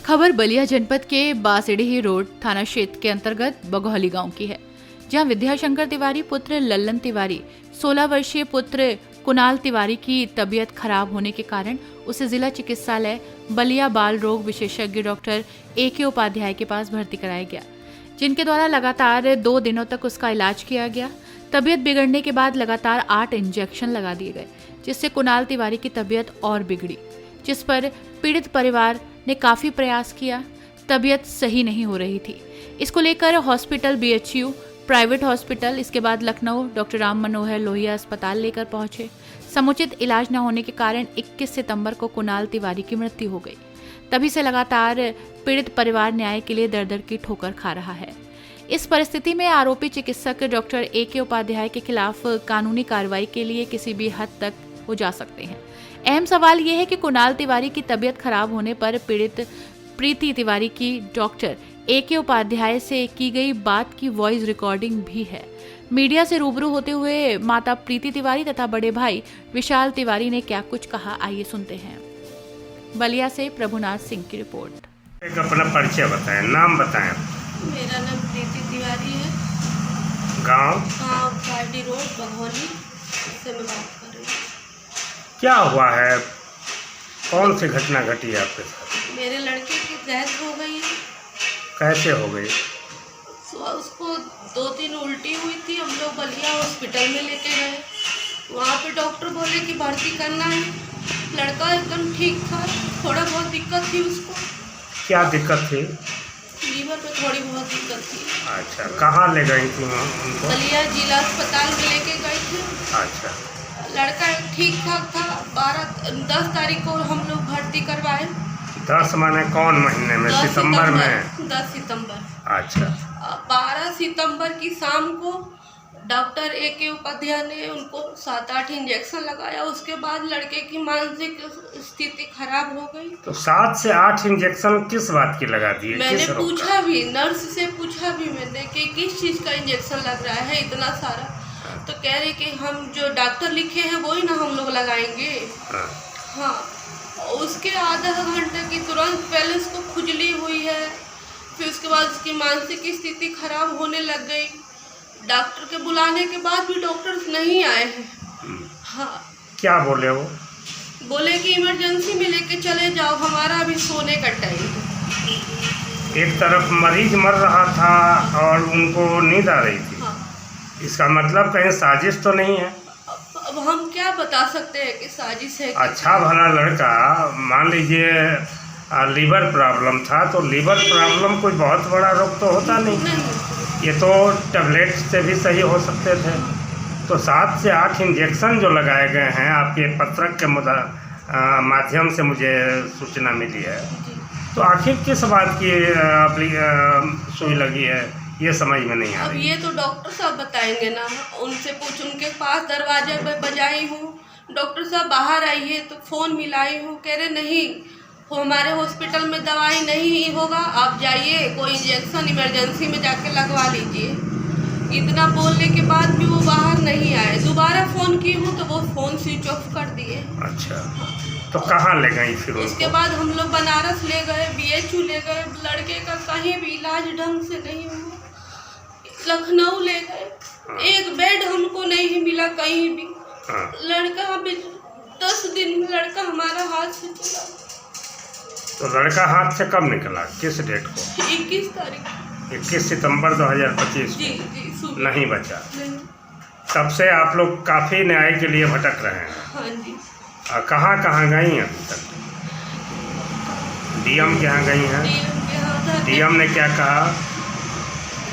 खबर बलिया जनपद के बासिडीही रोड थाना क्षेत्र के अंतर्गत बघौली गांव की है, जहां विद्याशंकर तिवारी पुत्र लल्लन तिवारी 16 वर्षीय पुत्र कुणाल तिवारी की तबीयत खराब होने के कारण उसे जिला चिकित्सालय बलिया बाल रोग विशेषज्ञ डॉक्टर AK उपाध्याय के पास भर्ती कराया गया, जिनके द्वारा लगातार 2 दिनों तक उसका इलाज किया गया। तबीयत बिगड़ने के बाद लगातार 8 इंजेक्शन लगा दिए गए, जिससे कुणाल तिवारी की तबीयत और बिगड़ी, जिस पर पीड़ित परिवार ने काफी प्रयास किया। तबीयत सही नहीं हो रही थी। इसको लेकर हॉस्पिटल BHU प्राइवेट हॉस्पिटल, इसके बाद लखनऊ डॉक्टर राम मनोहर लोहिया अस्पताल लेकर पहुंचे। समुचित इलाज न होने के कारण 21 सितंबर को कुणाल तिवारी की मृत्यु हो गई। तभी से लगातार पीड़ित परिवार न्याय के लिए दर दर की ठोकर खा रहा है। इस परिस्थिति में आरोपी चिकित्सक डॉक्टर AK उपाध्याय के खिलाफ कानूनी कार्रवाई के लिए किसी भी हद तक वो जा सकते हैं। अहम सवाल ये है कि कुणाल तिवारी की तबीयत खराब होने पर पीड़ित प्रीति तिवारी की डॉक्टर AK उपाध्याय से की गई बात की वॉइस रिकॉर्डिंग भी है। मीडिया से रूबरू होते हुए माता प्रीति तिवारी तथा बड़े भाई विशाल तिवारी ने क्या कुछ कहा, आइए सुनते हैं। बलिया से प्रभुनाथ सिंह की रिपोर्ट। एक अपना परिचय बताएं, नाम बताएं। मेरा नाम प्रीति तिवारी है। गांव पार्टी रोड बघौली से मैं बात कर रही हूँ। क्या हुआ है, कौन सी घटना घटी है आपके साथ? मेरे लड़के की डेथ हो गई है। कैसे हो गई? उसको 2-3 उल्टी हुई थी। हम लोग बलिया हॉस्पिटल में लेके गए। वहाँ पे डॉक्टर बोले कि भर्ती करना है। लड़का एकदम ठीक था, थोड़ा बहुत दिक्कत थी उसको। क्या दिक्कत थी? लीवर पे थोड़ी बहुत दिक्कत थी। अच्छा, कहाँ ले गई थी उनको? बलिया जिला अस्पताल में लेके गए थे। अच्छा, लड़का ठीक ठाक था। 10 तारीख को हम लोग भर्ती करवाए। 10 माने कौन महीने में? सितंबर में? 10 सितंबर। अच्छा, 12 सितंबर की शाम को डॉक्टर AK उपाध्याय ने उनको 7-8 इंजेक्शन लगाया। उसके बाद लड़के की मानसिक स्थिति खराब हो गई। तो 7 से 8 इंजेक्शन किस बात की लगा दिए? मैंने पूछा भी, नर्स से पूछा भी मैंने कि किस चीज़ का इंजेक्शन लग रहा है इतना सारा। तो कह रहे कि हम जो डॉक्टर लिखे हैं वही ना हम लोग लगाएंगे। हाँ, उसके आधा घंटे की तुरंत पहले उसको खुजली हुई है, फिर उसके बाद उसकी मानसिक स्थिति खराब होने लग गई। डॉक्टर के बुलाने के बाद भी डॉक्टर नहीं आए हैं। हाँ, क्या बोले वो? बोले कि इमरजेंसी में लेके चले जाओ, हमारा अभी सोने का टाइम है। एक तरफ मरीज मर रहा था और उनको नींद आ रही थी। हाँ। इसका मतलब कहीं साजिश तो नहीं है? अब हम क्या बता सकते हैं कि साजिश है। अच्छा भला लड़का, मान लीजिए लीवर प्रॉब्लम था, तो लीवर प्रॉब्लम कोई बहुत बड़ा रोग तो होता नहीं। ये तो टैबलेट से भी सही हो सकते थे। तो 7 से 8 इंजेक्शन जो लगाए गए हैं, आपके पत्रक के माध्यम से मुझे सूचना मिली है, तो आखिर किस बात की सुई लगी है, ये समझ में नहीं आ रही। अब ये तो डॉक्टर साहब बताएंगे ना। उनसे उनके पास दरवाजे पे बजाई हूँ, डॉक्टर साहब बाहर आइए, तो फ़ोन मिलाई हूँ। कह रहे नहीं, हमारे हॉस्पिटल में दवाई नहीं होगा, आप जाइए, कोई इंजेक्शन इमरजेंसी में जाके लगवा लीजिए। इतना बोलने के बाद भी वो बाहर नहीं आए। दोबारा फ़ोन की हूँ तो वो फ़ोन स्विच ऑफ कर दिए। अच्छा, तो कहाँ ले गई फिर? उसके बाद हम लोग बनारस ले गए, BHU ले गए। लड़के का कहीं भी इलाज ढंग से नहीं हुआ। लखनऊ ले गए, एक बेड हमको नहीं मिला कहीं भी। लड़का अभी 10 दिन में लड़का हमारा हाथ से चला। तो लड़का हाथ से कब निकला, किस डेट को? 21 तारीख। 21 सितंबर 2025 जी, नहीं बचा। नहीं। तब से आप लोग काफ़ी न्याय के लिए भटक रहे हैं। हाँ जी। कहाँ कहाँ गई हैं अभी तक? DM के यहाँ गई हैं? DM ने क्या कहा?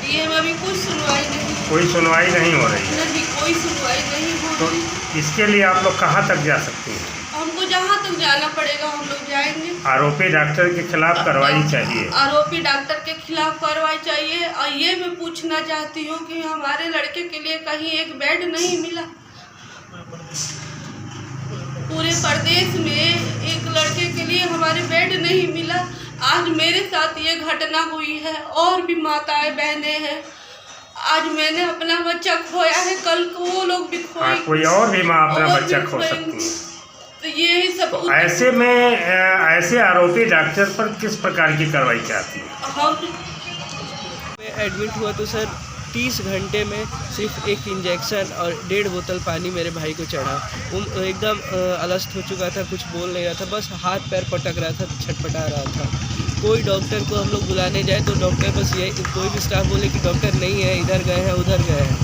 DM अभी कुछ सुनवाई नहीं। कोई सुनवाई नहीं हो रही है? नहीं, कोई सुनवाई नहीं हो तो रही। इसके लिए आप लोग कहाँ तक जा सकती हैं? हमको जहाँ तक जाना पड़ेगा हम लोग जाएंगे। आरोपी डॉक्टर के खिलाफ कार्रवाई चाहिए। आरोपी डॉक्टर के खिलाफ कार्रवाई चाहिए। और ये मैं पूछना चाहती हूँ कि हमारे लड़के के लिए कहीं एक बेड नहीं मिला। पूरे प्रदेश में एक लड़के के लिए हमारे बेड नहीं मिला। आज मेरे साथ ये घटना हुई है, और भी माताएं बहनें हैं। आज मैंने अपना बच्चा खोया है, कल को वो लोग भी खोएंगे। कोई और भी माँ अपना बच्चा खो सकती है। तो यही सब ऐसे में ऐसे आरोपी डॉक्टर पर किस प्रकार की कार्रवाई चाहती है? हम मैं एडमिट हुआ तो सर 30 घंटे में सिर्फ एक इंजेक्शन और 1.5 बोतल पानी मेरे भाई को चढ़ा। वो एकदम अलस्त हो चुका था, कुछ बोल नहीं रहा था, बस हाथ पैर पटक रहा था, छटपटा रहा था। कोई डॉक्टर को हम लोग बुलाने जाए तो डॉक्टर बस यही, कोई भी स्टाफ बोले कि डॉक्टर नहीं है, इधर गए हैं उधर गए हैं,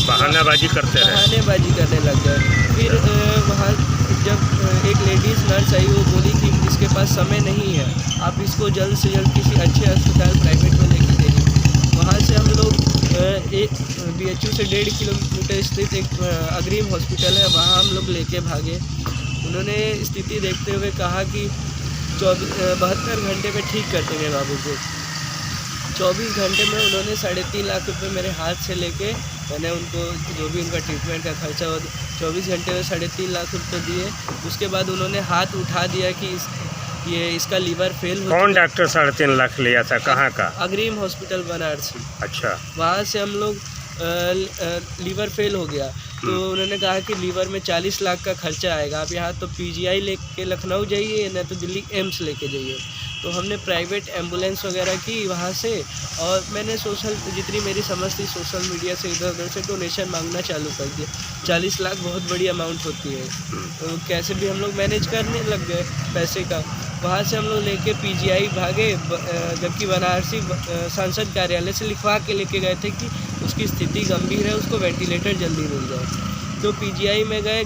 बहानाबाजी करते रहे। बहानेबाजी करने लग गए। फिर वहाँ जब एक लेडीज़ नर्स आई, वो बोली कि इसके पास समय नहीं है, आप इसको जल्द से जल्द किसी अच्छे अस्पताल प्राइवेट में लेके जाइए। वहाँ से हम लोग एक BHU से 1.5 किलोमीटर स्थित एक अग्रिम हॉस्पिटल है, वहाँ हम लोग लेके भागे। उन्होंने स्थिति देखते हुए कहा कि 72 घंटे में ठीक कर देंगे बाबू को। 24 घंटे में उन्होंने 3.5 लाख रुपए मेरे हाथ से लेके, मैंने उनको जो भी उनका ट्रीटमेंट का खर्चा हो 24 घंटे में 3.5 लाख रुपए दिए। उसके बाद उन्होंने हाथ उठा दिया कि इसका लीवर फेल हो। कौन डॉक्टर 3.5 लाख लिया था, कहाँ का? अग्रिम हॉस्पिटल बनारसी। अच्छा। वहाँ से हम लोग लीवर फेल हो गया तो उन्होंने कहा कि लीवर में 40 लाख का खर्चा आएगा, आप यहाँ तो PGI लेके लखनऊ जाइए, नहीं तो दिल्ली एम्स लेके जाइए। तो हमने प्राइवेट एम्बुलेंस वगैरह की वहाँ से, और मैंने जितनी मेरी समझ थी सोशल मीडिया से इधर उधर से डोनेशन मांगना चालू कर दिया। 40 लाख बहुत बड़ी अमाउंट होती है, तो कैसे भी हम लोग मैनेज करने लग गए पैसे का। वहाँ से हम लोग लेके PGI भागे, जबकि बनारसी सांसद कार्यालय से लिखवा के लेके गए थे कि उसकी स्थिति गंभीर है, उसको वेंटिलेटर जल्दी मिल जाए। तो PGI में गए।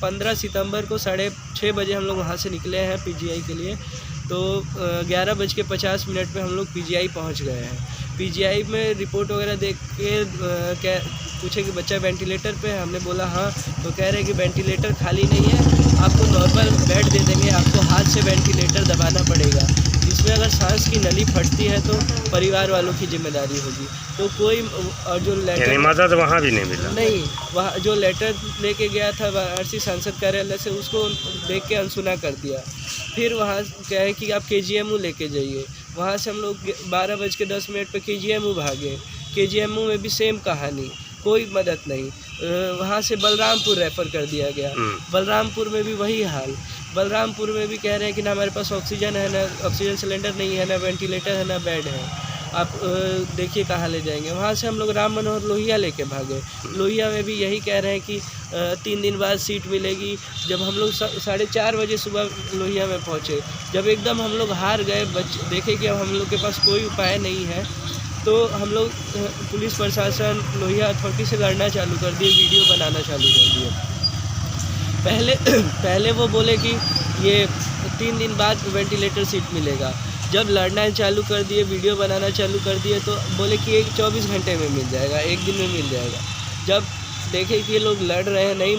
15 सितंबर को 6:30 बजे हम लोग वहाँ से निकले हैं PGI के लिए। तो 11:50 पे हम लोग PGI पहुँच गए हैं। PGI में रिपोर्ट वगैरह देख के पूछे कि बच्चा वेंटिलेटर पे है, हमने बोला हाँ। तो कह रहे कि वेंटिलेटर खाली नहीं है, आपको नॉर्मल बेड दे देंगे, आपको हाथ से वेंटिलेटर दबाना पड़ेगा, जिसमें अगर सांस की नली फटती है तो परिवार वालों की जिम्मेदारी होगी। तो कोई, और जो लेटर मदद वहाँ भी नहीं मिला? नहीं, वहाँ जो लेटर लेके गया था वाराणसी सांसद कार्यालय से, उसको देख के अनसुना कर दिया। फिर वहाँ क्या है कि आप KGMU लेके जाइए। वहाँ से हम लोग 12:10 पे KGMU भागे। KGMU में भी सेम कहानी, कोई मदद नहीं। वहाँ से बलरामपुर रेफ़र कर दिया गया। बलरामपुर में भी वही हाल। बलरामपुर में भी कह रहे हैं कि ना हमारे पास ऑक्सीजन है, ना ऑक्सीजन सिलेंडर नहीं है, ना वेंटिलेटर है, ना बेड है, आप देखिए कहाँ ले जाएंगे। वहाँ से हम लोग राम मनोहर लोहिया लेके भागे। लोहिया में भी यही कह रहे हैं कि 3 दिन बाद सीट मिलेगी। जब हम लोग 4:30 बजे सुबह लोहिया में पहुँचे, जब एकदम हम लोग हार गए, देखे कि अब हम लोग के पास कोई उपाय नहीं है, तो हम लोग पुलिस प्रशासन लोहिया अथॉरिटी से लड़ना चालू कर दिए, वीडियो बनाना चालू कर दिए। पहले वो बोले कि ये 3 दिन बाद वेंटिलेटर सीट मिलेगा। जब लड़ना चालू कर दिए, वीडियो बनाना चालू कर दिए, तो बोले कि 24 घंटे में मिल जाएगा, 1 दिन में मिल जाएगा। जब देखे कि ये लोग लड़ रहे हैं, नहीं